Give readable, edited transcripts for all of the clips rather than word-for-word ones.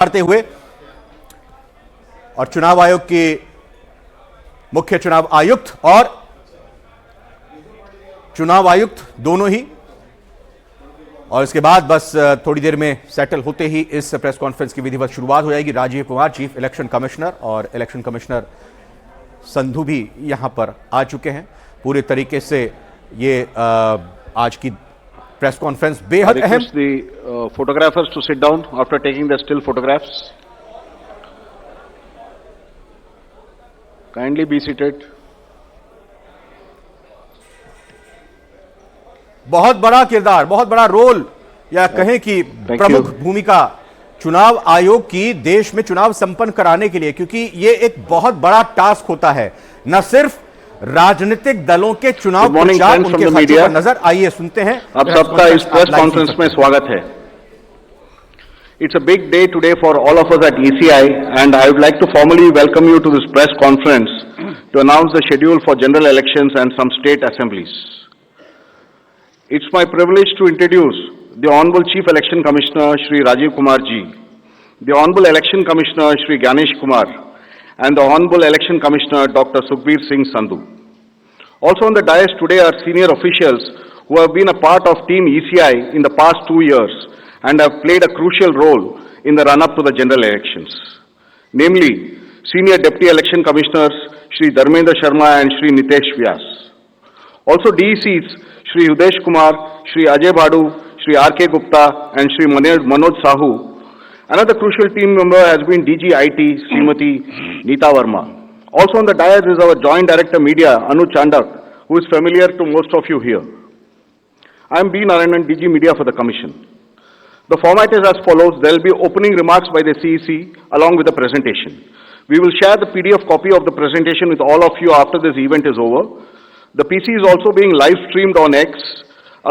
करते हुए और चुनाव आयोग के मुख्य चुनाव आयुक्त और चुनाव आयुक्त दोनों ही, और इसके बाद बस थोड़ी देर में सेटल होते ही इस प्रेस कॉन्फ्रेंस की विधिवत शुरुआत हो जाएगी। Rajiv Kumar chief election commissioner और इलेक्शन कमिश्नर संधू भी यहां पर आ चुके हैं। पूरे तरीके से ये आज की प्रेस कॉन्फ्रेंस बेहद अहम। Photographers to sit down after taking the still photographs. Kindly be seated. बहुत बड़ा किरदार, बहुत बड़ा रोल या कहें कि प्रमुख भूमिका चुनाव आयोग की देश में चुनाव संपन्न कराने के लिए, क्योंकि ये एक बहुत बड़ा टास्क होता है। न सिर्फ राजनीतिक दलों के चुनाव प्रचार, उनके खर्चों पर नजर। आइए सुनते हैं। आप सबका इस प्रेस कॉन्फ्रेंस में स्वागत है। It's a big day today for all of us at ECI, and I would like to formally welcome you to this press conference to announce the schedule for general elections and some state assemblies. It's my privilege to introduce the Honorable Chief Election Commissioner Shri Rajiv Kumar Ji, the Honorable Election Commissioner Shri Ganesh Kumar, and the Honorable Election Commissioner Dr. Sukhbir Singh Sandhu. Also on the dais today are senior officials who have been a part of Team ECI in the past 2 years and have played a crucial role in the run-up to the general elections. Namely, Senior Deputy Election Commissioners Shri Dharmendra Sharma and Shri Nitesh Vyas. Also DECs Shri Udesh Kumar, Shri Ajay Badu, Shri R.K. Gupta and Shri Manoj Sahu. Another crucial team member has been DG IT Srimati Neeta Verma. Also on the dais is our Joint Director Media Anu Chandak, who is familiar to most of you here. I am B. Narayanan, DG Media for the Commission. The format is as follows. There will be opening remarks by the CEC along with the presentation. We will share the PDF copy of the presentation with all of you after this event is over. The PC is also being live streamed on X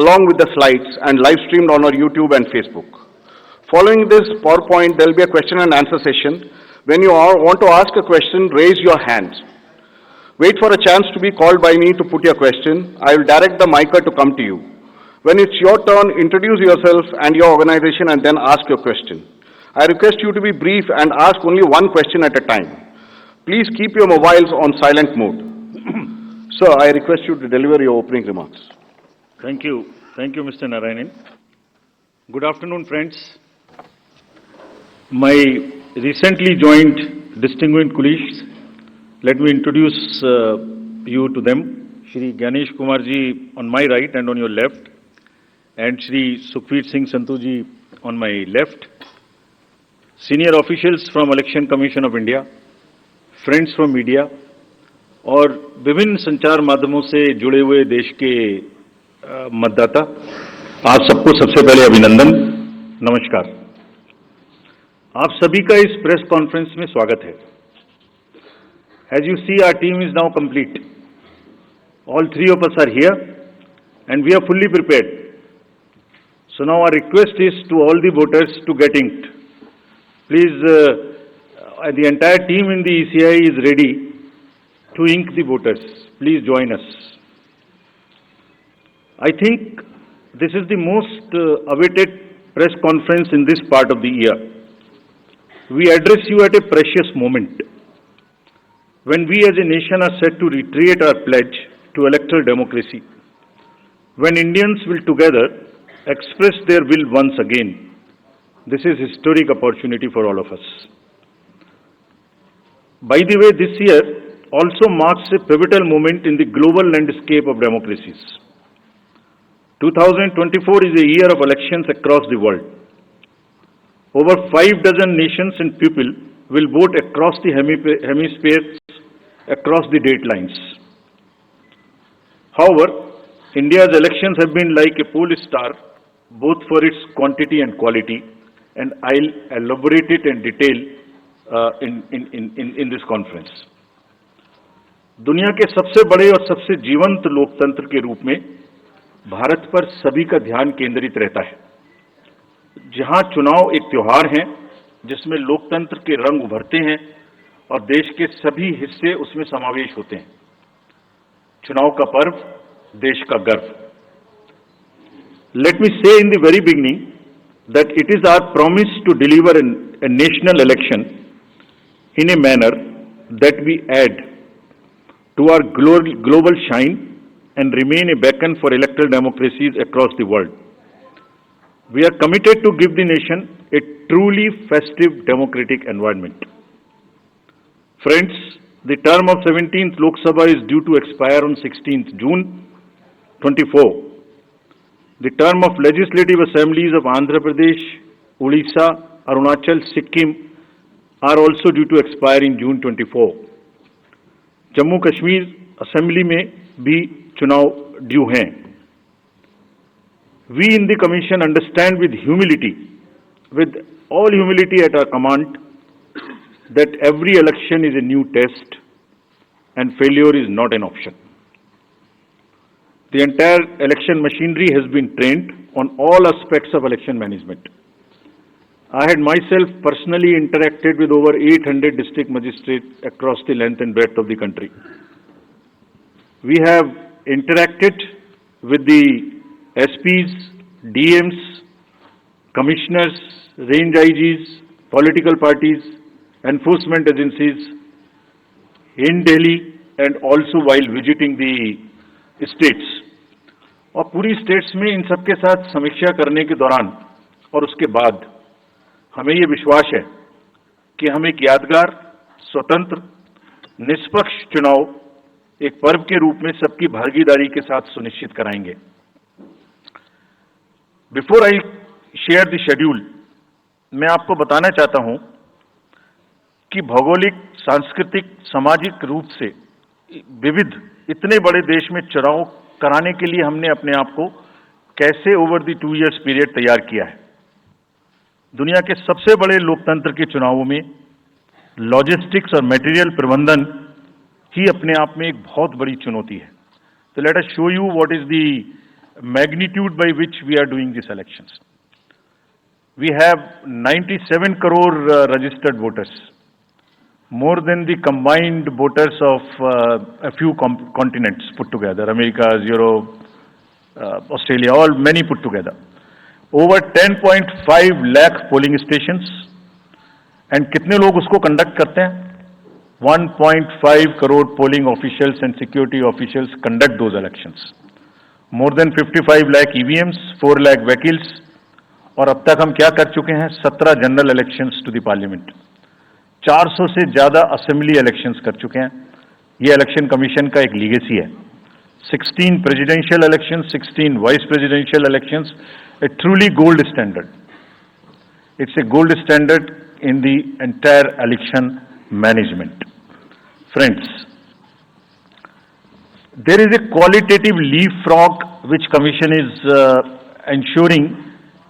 along with the slides and live streamed on our YouTube and Facebook. Following this PowerPoint, there will be a question and answer session. When you want to ask a question, raise your hand. Wait for a chance to be called by me to put your question. I will direct the micer to come to you. When it's your turn, introduce yourself and your organization and then ask your question. I request you to be brief and ask only one question at a time. Please keep your mobiles on silent mode. Sir, I request you to deliver your opening remarks. Thank you. Thank you, Mr. Narayanan. Good afternoon, friends. My recently joined distinguished colleagues, let me introduce you to them. Shri Ganesh Kumar ji on my right and on your left, and Shri Sukhbir Singh Sandhu ji on my left. Senior officials from Election Commission of India, friends from media और विभिन्न संचार माध्यमों से जुड़े हुए देश के मतदाता, आप सबको सबसे पहले अभिनंदन, नमस्कार। आप सभी का इस प्रेस कॉन्फ्रेंस में स्वागत है। As you see, our team is now complete. All three of us are here and we are fully prepared. So now our request is to all the voters to get inked. Please, the entire team in the ECI is ready to ink the voters. Please join us. I think this is the most awaited press conference in this part of the year. We address you at a precious moment when we as a nation are set to reiterate our pledge to electoral democracy, when Indians will together express their will once again. This is a historic opportunity for all of us. By the way, this year also marks a pivotal moment in the global landscape of democracies. 2024 is a year of elections across the world. Over 5 dozen nations and people will vote across the hemispheres, across the date lines. However, India's elections have been like a pole star, both for its quantity and quality, and I'll elaborate it in detail in this conference. दुनिया के सबसे बड़े और सबसे जीवंत लोकतंत्र के रूप में भारत पर सभी का ध्यान केंद्रित रहता है। जहां चुनाव एक त्योहार है जिसमें लोकतंत्र के रंग उभरते हैं और देश के सभी हिस्से उसमें समावेश होते हैं। चुनाव का पर्व, देश का गर्व। Let me say in the very beginning that it is our promise to deliver a national election in a manner that we add to our global shine and remain a beacon for electoral democracies across the world. We are committed to give the nation a truly festive democratic environment. Friends, the term of 17th Lok Sabha is due to expire on 16th June 24. The term of legislative assemblies of Andhra Pradesh, Odisha, Arunachal, Sikkim are also due to expire in June 24. Jammu Kashmir assembly में भी चुनाव due हैं. We in the Commission understand with all humility at our command, that every election is a new test and failure is not an option. The entire election machinery has been trained on all aspects of election management. I had myself personally interacted with over 800 district magistrates across the length and breadth of the country. We have interacted with the SPs, DMs, commissioners, range IGs, political parties, enforcement agencies in Delhi and also while visiting the states. और पूरी states में इन सबके साथ समीक्षा करने के दौरान और उसके बाद हमें ये विश्वास है कि हम एक यादगार, स्वतंत्र, निष्पक्ष चुनाव एक पर्व के रूप में सबकी भागीदारी के साथ सुनिश्चित कराएंगे. Before I share the schedule, मैं आपको बताना चाहता हूं कि भौगोलिक, सांस्कृतिक, सामाजिक रूप से विविध इतने बड़े देश में चुनाव कराने के लिए हमने अपने आप को कैसे ओवर द 2 इयर्स पीरियड तैयार किया है. दुनिया के सबसे बड़े लोकतंत्र के चुनावों में लॉजिस्टिक्स और मटेरियल प्रबंधन ही अपने आप में एक बहुत बड़ी चुनौती है. तो let us show you what is the magnitude by which we are doing this elections. We have 97 crore registered voters, more than the combined voters of a few continents put together, America, Europe, Australia, many put together. Over 10.5 lakh polling stations, and कितने लोग उसको conduct करते हैं? 1.5 crore polling officials and security officials conduct those elections. More than 55 lakh EVMs, 4 lakh vehicles, और अब तक हम क्या कर चुके हैं? 17 general elections to the parliament. 400 से ज्यादा असेंबली इलेक्शंस कर चुके हैं. ये इलेक्शन कमीशन का एक लीगेसी है. 16 presidential elections, 16 vice presidential elections, a truly gold standard. It's a gold standard in the entire election management. Friends, there is a qualitative leapfrog which commission is ensuring,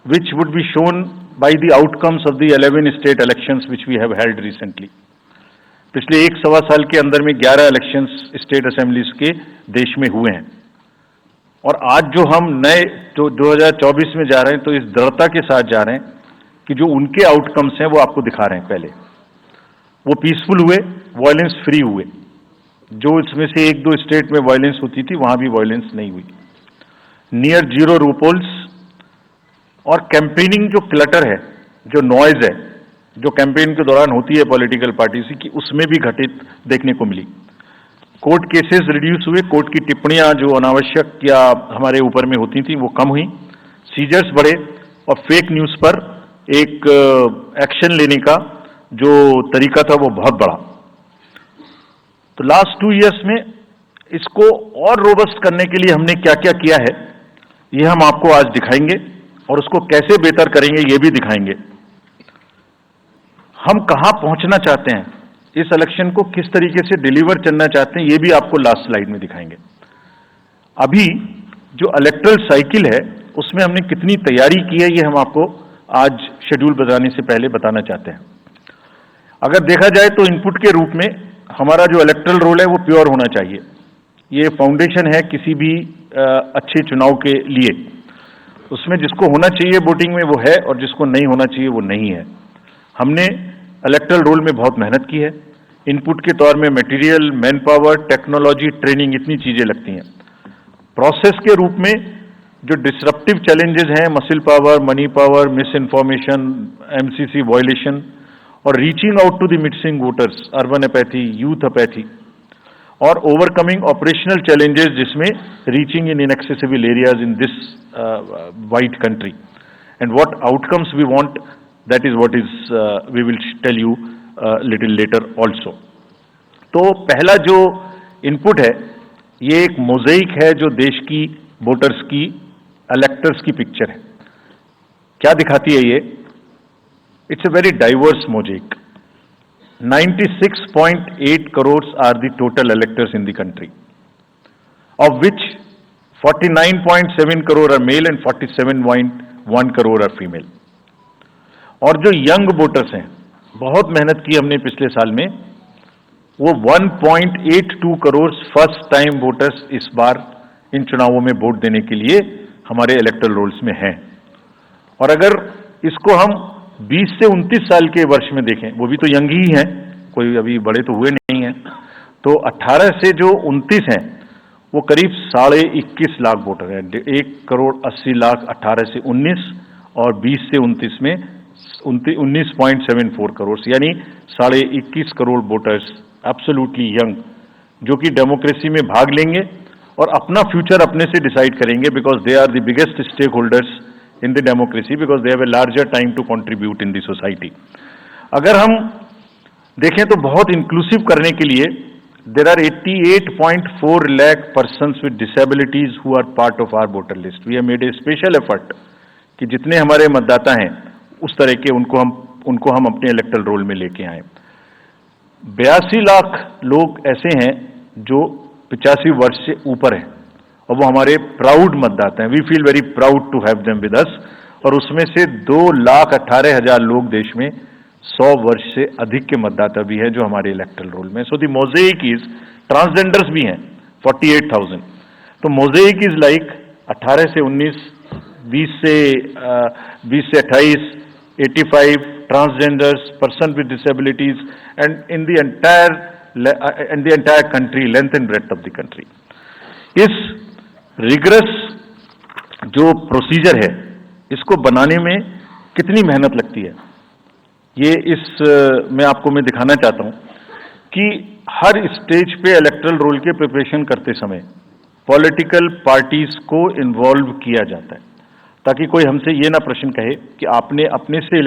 which would be shown by the outcomes of the 11 state elections which we have held recently. पिछले 1.25 साल के अंदर में 11 elections state assemblies के देश में हुए हैं. और आज जो हम नए 2024 में जा रहे हैं, तो इस दृढ़ता के साथ जा रहे हैं कि जो उनके आउटकम्स हैं वो आपको दिखा रहे हैं. पहले वो पीसफुल हुए, वायलेंस फ्री हुए. जो इसमें से 1-2 स्टेट में वायलेंस होती थी, वहां भी वायलेंस नहीं हुई. नियर जीरो रूपोल्स, और कैंपेनिंग जो क्लटर है, जो नॉइज है, जो कैंपेन के दौरान होती है पॉलिटिकल पार्टीज की, उसमें भी घटित देखने को मिली. कोर्ट केसेस रिड्यूस हुए. कोर्ट की टिप्पणियां जो अनावश्यक या हमारे ऊपर में होती थी वो कम हुई. सीजर्स बढ़े और फेक न्यूज पर एक एक्शन लेने का जो तरीका था वो बहुत बढ़ा. तो लास्ट 2 इयर्स में इसको और रोबस्ट करने के लिए हमने क्या क्या किया है, ये हम आपको आज दिखाएंगे और उसको कैसे बेहतर करेंगे ये भी दिखाएंगे. हम कहां पहुंचना चाहते हैं, इस इलेक्शन को किस तरीके से डिलीवर करना चाहते हैं, ये भी आपको लास्ट स्लाइड में दिखाएंगे. अभी जो इलेक्टरल साइकिल है उसमें हमने कितनी तैयारी की है, ये हम आपको आज शेड्यूल बताने से पहले बताना चाहते हैं. अगर देखा जाए तो इनपुट के रूप में हमारा जो इलेक्टरल रोल है वो प्योर होना चाहिए. ये फाउंडेशन है किसी भी अच्छे चुनाव के लिए. उसमें जिसको होना चाहिए वोटिंग में वो है और जिसको नहीं होना चाहिए वो नहीं है. हमने इलेक्टरल रोल में बहुत मेहनत की है. इनपुट के तौर में material, man power, technology, training, इतनी चीजें लगती हैं. प्रोसेस के रूप में जो डिसरप्टिव चैलेंजेस हैं, muscle power, money power, misinformation, MCC violation और reaching out to the missing voters, urban apathy, youth apathy और ओवरकमिंग ऑपरेशनल चैलेंजेस जिसमें reaching in inaccessible areas in this wide country and what outcomes we want, that is what is we will tell you little later also. तो पहला जो input है ये एक mosaic है जो देश की वोटर्स की, इलेक्टर्स की पिक्चर है। क्या दिखाती है ये? It's a very diverse mosaic. 96.8 crores are the total electors in the country, of which 49.7 crore are male and 47.1 crore are female. और जो यंग वोटर्स हैं, बहुत मेहनत की हमने पिछले साल में, वो 1.82 करोड़ फर्स्ट टाइम वोटर्स इस बार इन चुनावों में वोट देने के लिए हमारे इलेक्टोरल रोल्स में हैं। और अगर इसको हम 20 से 29 साल के वर्ष में देखें, वो भी तो यंग ही हैं, कोई अभी बड़े तो हुए नहीं हैं, तो 18 से जो 29 हैं वो करीब 21.5 लाख वोटर हैं। 1,80,00,000 18 से 19 और 20 से 29 में 19.74 करोड़, यानी 21.5 करोड़ वोटर्स एब्सोल्युटली यंग, जो कि डेमोक्रेसी में भाग लेंगे और अपना फ्यूचर अपने से डिसाइड करेंगे, because they are the biggest stakeholders in the democracy because they have a larger time to contribute in the society. अगर हम देखें तो बहुत इंक्लूसिव करने के लिए there are 88.4 lakh persons with disabilities who are part of our voter list. We have made a special effort कि जितने हमारे मतदाता हैं उस तरह के उनको हम अपने इलेक्टोरल रोल में लेके आए। 82 लाख लोग ऐसे हैं जो 85 वर्ष से ऊपर हैं और वो हमारे प्राउड मतदाता हैं। We feel very proud to have them with us. और उसमें से 2,18,000 लोग देश में 100 वर्ष से अधिक के मतदाता भी हैं जो हमारे इलेक्टोरल रोल में। So the mosaic is, transgenders भी हैं 48,000। तो मोज़ेक इज लाइक 18 से 19, 20 से 28, 85 transgenders, person with disabilities and in the entire country, length and breadth of the country. इस रिगरस जो प्रोसीजर है इसको बनाने में कितनी मेहनत लगती है, ये मैं आपको दिखाना चाहता हूं कि हर स्टेज पे इलेक्टोरल रोल के प्रिपरेशन करते समय पॉलिटिकल पार्टीज को इन्वॉल्व किया जाता है, ताकि कोई हमसे ये ना प्रश्न कहे कि आपने अपने से